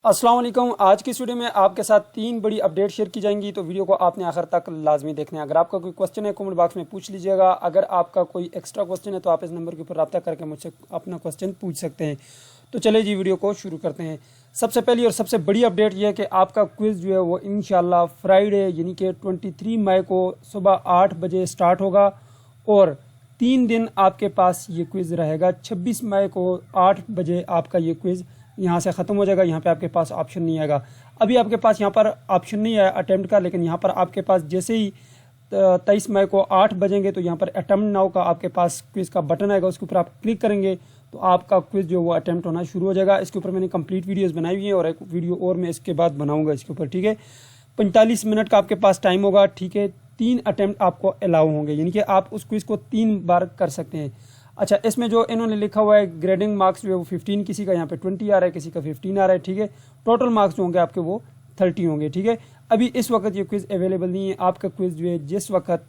अस्सलाम वालेकुम। आज की इस वीडियो में आपके साथ 3 बड़ी अपडेट शेयर की जाएंगी, तो वीडियो को आपने आखिर तक लाजमी देखना है। अगर आपका कोई क्वेश्चन है कमेंट बॉक्स में पूछ लीजिएगा। अगर आपका कोई एक्स्ट्रा क्वेश्चन है तो आप इस नंबर के ऊपर रब्ता करके मुझसे अपना क्वेश्चन पूछ सकते हैं। तो चलिए जी वीडियो को शुरू करते हैं। सबसे पहली और सबसे बड़ी अपडेट यह है कि आपका क्विज़ जो है वो इंशाल्लाह फ्राइडे यानी कि 23 मई को सुबह 8 बजे स्टार्ट होगा और 3 दिन आपके पास ये क्विज़ रहेगा। 26 मई को 8 बजे आपका ये क्विज़ यहाँ से ख़त्म हो जाएगा। यहाँ पे आपके पास ऑप्शन नहीं आएगा। अभी आपके पास यहाँ पर ऑप्शन नहीं आया अटेम्प्ट का, लेकिन यहाँ पर आपके पास जैसे ही 23 मई को 8 बजेंगे तो यहाँ पर अटेम्प्ट नाउ का आपके पास क्विज़ का बटन आएगा। उसके ऊपर आप क्लिक करेंगे तो आपका क्विज़ जो वो अटेम्प्ट होना शुरू हो जाएगा। इसके ऊपर मैंने कंप्लीट वीडियोस बनाई हुई है और एक वीडियो और मैं इसके बाद बनाऊँगा इसके ऊपर, ठीक है। 45 मिनट का आपके पास टाइम होगा, ठीक है। 3 अटेम्प्ट आपको अलाउ होंगे, यानी कि आप उस क्विज़ को 3 बार कर सकते हैं। अच्छा, इसमें जो इन्होंने लिखा हुआ है ग्रेडिंग मार्क्स जो है वो 15, किसी का यहाँ पे 20 आ रहा है, किसी का 15 आ रहा है, ठीक है। टोटल मार्क्स जो होंगे आपके वो 30 होंगे, ठीक है। अभी इस वक्त ये क्विज़ अवेलेबल नहीं है। आपका क्विज़ जो है जिस वक्त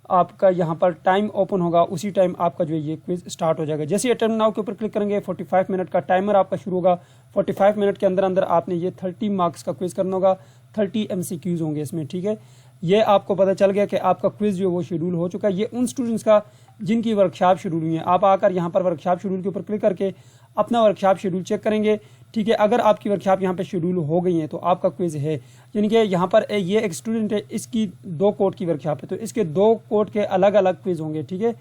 आपका यहाँ पर टाइम ओपन होगा उसी टाइम आपका जो है ये क्विज़ स्टार्ट हो जाएगा। जैसे अटेम्प्ट नाउ के ऊपर क्लिक करेंगे 45 मिनट का टाइमर आपका शुरू होगा। 45 मिनट के अंदर अंदर आपने ये 30 मार्क्स का क्विज़ करना होगा। 30 MCQs होंगे इसमें, ठीक है। ये आपको पता चल गया कि आपका क्विज़ जो है वो शेड्यूल हो चुका है। ये उन स्टूडेंट्स का जिनकी वर्कशॉप शेड्यूल हुई है। आप आकर यहाँ पर वर्कशॉप शेड्यूल के ऊपर क्लिक करके अपना वर्कशॉप शेड्यूल चेक करेंगे, ठीक है। अगर आपकी वर्कशॉप यहाँ पे शेड्यूल हो गई है तो आपका क्विज़ है, यानी कि यहाँ पर ये एक स्टूडेंट है, इसकी 2 कोड की वर्कशॉप है तो इसके 2 कोड के अलग अलग क्विज़ होंगे, ठीक है।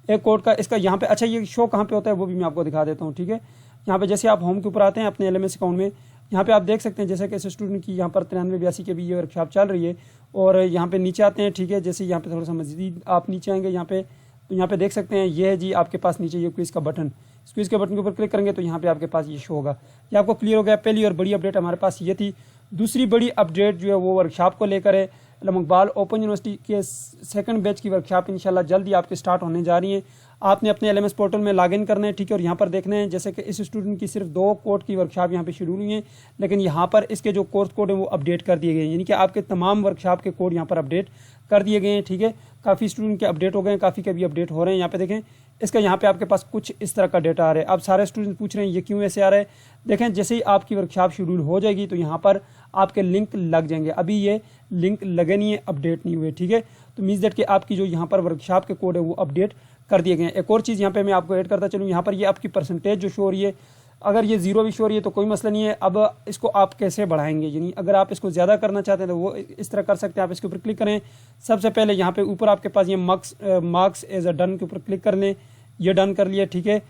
एक कोड का इसका यहाँ पे, अच्छा ये शो कहाँ पे होता है वो भी मैं आपको दिखा देता हूँ, ठीक है। यहाँ पे जैसे आप होम के ऊपर आते हैं अपने LMS अकाउंट में, यहाँ पे आप देख सकते हैं जैसे कि इस स्टूडेंट की यहाँ पर 93-82 के भी ये वर्कशॉप चल रही है। और यहाँ पे नीचे आते हैं, ठीक है। जैसे यहाँ पे थोड़ा सा मजीद आप नीचे आएंगे यहाँ पे, तो यहाँ पे देख सकते हैं ये है जी आपके पास नीचे ये क्विज़ का बटन। इस क्विज़ के बटन के ऊपर क्लिक करेंगे तो यहाँ पे आपके पास ये शो होगा। ये आपको क्लियर हो गया। पहली और बड़ी अपडेट हमारे पास ये थी। दूसरी बड़ी अपडेट जो है वो वर्कशॉप को लेकर है। अल्लामा इकबाल ओपन यूनिवर्सिटी के 2nd बैच की वर्कशॉप इंशाल्लाह जल्द ही आपके स्टार्ट होने जा रही है। आपने अपने LMS पोर्टल में लॉगिन करना है, ठीक है। और यहाँ पर देखना है जैसे कि इस स्टूडेंट की सिर्फ 2 कोड की वर्कशॉप यहाँ पे शेड्यूल हुई है, लेकिन यहाँ पर इसके जो कोर्स कोड है वो अपडेट कर दिए गए हैं, यानी कि आपके तमाम वर्कशॉप के कोड यहाँ पर अपडेट कर दिए गए हैं, ठीक है। काफ़ी स्टूडेंट के अपडेट हो गए हैं, काफ़ी के भी अपडेट हो रहे हैं। यहाँ पे देखें इसका यहाँ पे आपके पास कुछ इस तरह का डेटा आ रहा है। अब सारे स्टूडेंट पूछ रहे हैं ये क्यों ऐसे आ रहा है। देखें जैसे ही आपकी वर्कशॉप शेड्यूल हो जाएगी तो यहाँ पर आपके लिंक लग जाएंगे। अभी ये लिंक लगे नहीं है, अपडेट नहीं हुए, ठीक है। तो मीन्स दैट कि आपकी जो यहाँ पर वर्कशॉप के कोड है वो अपडेट कर दिए गए हैं। एक और चीज़ यहाँ पे मैं आपको ऐड करता चलूँ, यहाँ पर ये आपकी परसेंटेज जो शो हो रही है, अगर ये 0 भी शो हो रही है तो कोई मसला नहीं है। अब इसको आप कैसे बढ़ाएंगे, यानी अगर आप इसको ज़्यादा करना चाहते हैं तो वो इस तरह कर सकते हैं। आप इसके ऊपर क्लिक करें। सबसे पहले यहाँ पे ऊपर आपके पास ये मार्क्स एज अ डन के ऊपर क्लिक कर लें। ये डन कर लिया, ठीक है।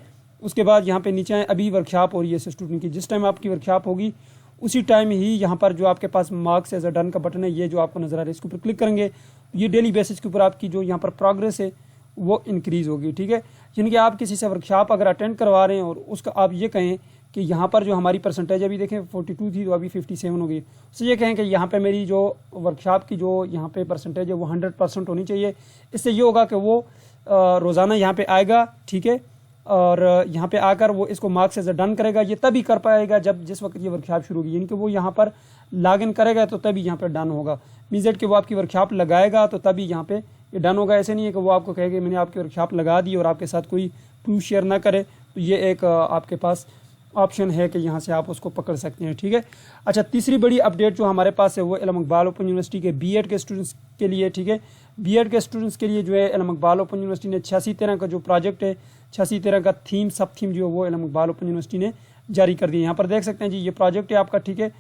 उसके बाद यहाँ पे नीचे आए, अभी वर्कशॉप हो रही है स्टूडेंट की। जिस टाइम आपकी वर्कशॉप होगी उसी टाइम ही यहाँ पर जो आपके pass marks as a done का बटन है, ये जो आपको नजर आ रहा है, इसके ऊपर क्लिक करेंगे। ये डेली बेसिस के ऊपर आपकी जो यहाँ पर प्रोग्रेस है वो इंक्रीज़ होगी, ठीक है। यानी कि आप किसी से वर्कशॉप अगर अटेंड करवा रहे हैं और उसका आप ये कहें कि यहाँ पर जो हमारी परसेंटेज अभी देखें 42 थी तो अभी 57 हो गई, उससे ये कहें कि यहाँ पे मेरी जो वर्कशॉप की जो यहाँ पे परसेंटेज है वो 100% होनी चाहिए। इससे ये होगा कि वो रोज़ाना यहाँ पे आएगा, ठीक है। और यहाँ पे आकर वो इसको मार्क्स एज अ डन करेगा। ये तभी कर पाएगा जब जिस वक्त ये वर्कशॉप शुरू होगी, यानी कि वो यहाँ पर लॉगिन करेगा तो तभी यहाँ पर डन होगा। मीन्स दैट कि वो आपकी वर्कशॉप लगाएगा तो तभी यहाँ पे ये डन होगा। ऐसे नहीं है कि वो आपको कहेगा मैंने आपकी वर्कशॉप लगा दी और आपके साथ कोई प्रूफ शेयर ना करे। तो ये एक आपके पास ऑप्शन है कि यहाँ से आप उसको पकड़ सकते हैं, ठीक है। अच्छा, तीसरी बड़ी अपडेट जो हमारे पास है वो अल्लामा इकबाल ओपन यूनिवर्सिटी के B.Ed के स्टूडेंट्स के लिए, ठीक है। B.Ed के स्टूडेंट्स के लिए जो है अल्लामा इकबाल ओपन यूनिवर्सिटी ने 86-13 का जो प्रोजेक्ट है, 86-13 का थीम सब थीम जो है वो अल्लामा इकबाल ओपन यूनिवर्सिटी ने जारी कर दी है। यहाँ पर देख सकते हैं जी ये प्रोजेक्ट है आपका, ठीक है।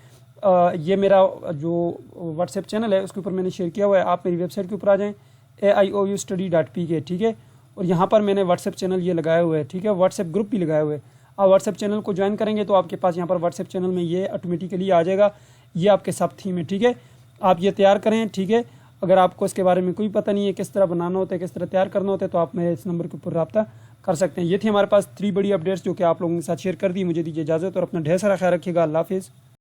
ये मेरा जो व्हाट्सएप चैनल है उसके ऊपर मैंने शेयर किया हुआ है। आप मेरी वेबसाइट के ऊपर आ जाएँ AIOUstudy.pk, ठीक है। और यहाँ पर मैंने व्हाट्सएप चैनल ये लगाया हुआ है, ठीक है। व्हाट्सएप ग्रुप भी लगाया हुआ है। आप व्हाट्सएप चैनल को ज्वाइन करेंगे तो आपके पास यहाँ पर व्हाट्सएप चैनल में ये ऑटोमेटिकली आ जाएगा। ये आपके सब थीम है, ठीक है। आप ये तैयार करें, ठीक है। अगर आपको इसके बारे में कोई पता नहीं है किस तरह बनाना होता है, किस तरह तैयार करना होता है, तो आप मेरे इस नंबर के ऊपर रब्ता कर सकते हैं। ये थी हमारे पास 3 बड़ी अपडेट्स जो कि आप लोगों के साथ शेयर कर दी। मुझे दीजिए इजाज़त और अपना ढेर सारा ख्याल रखिएगा। अल्लाह हाफिज़।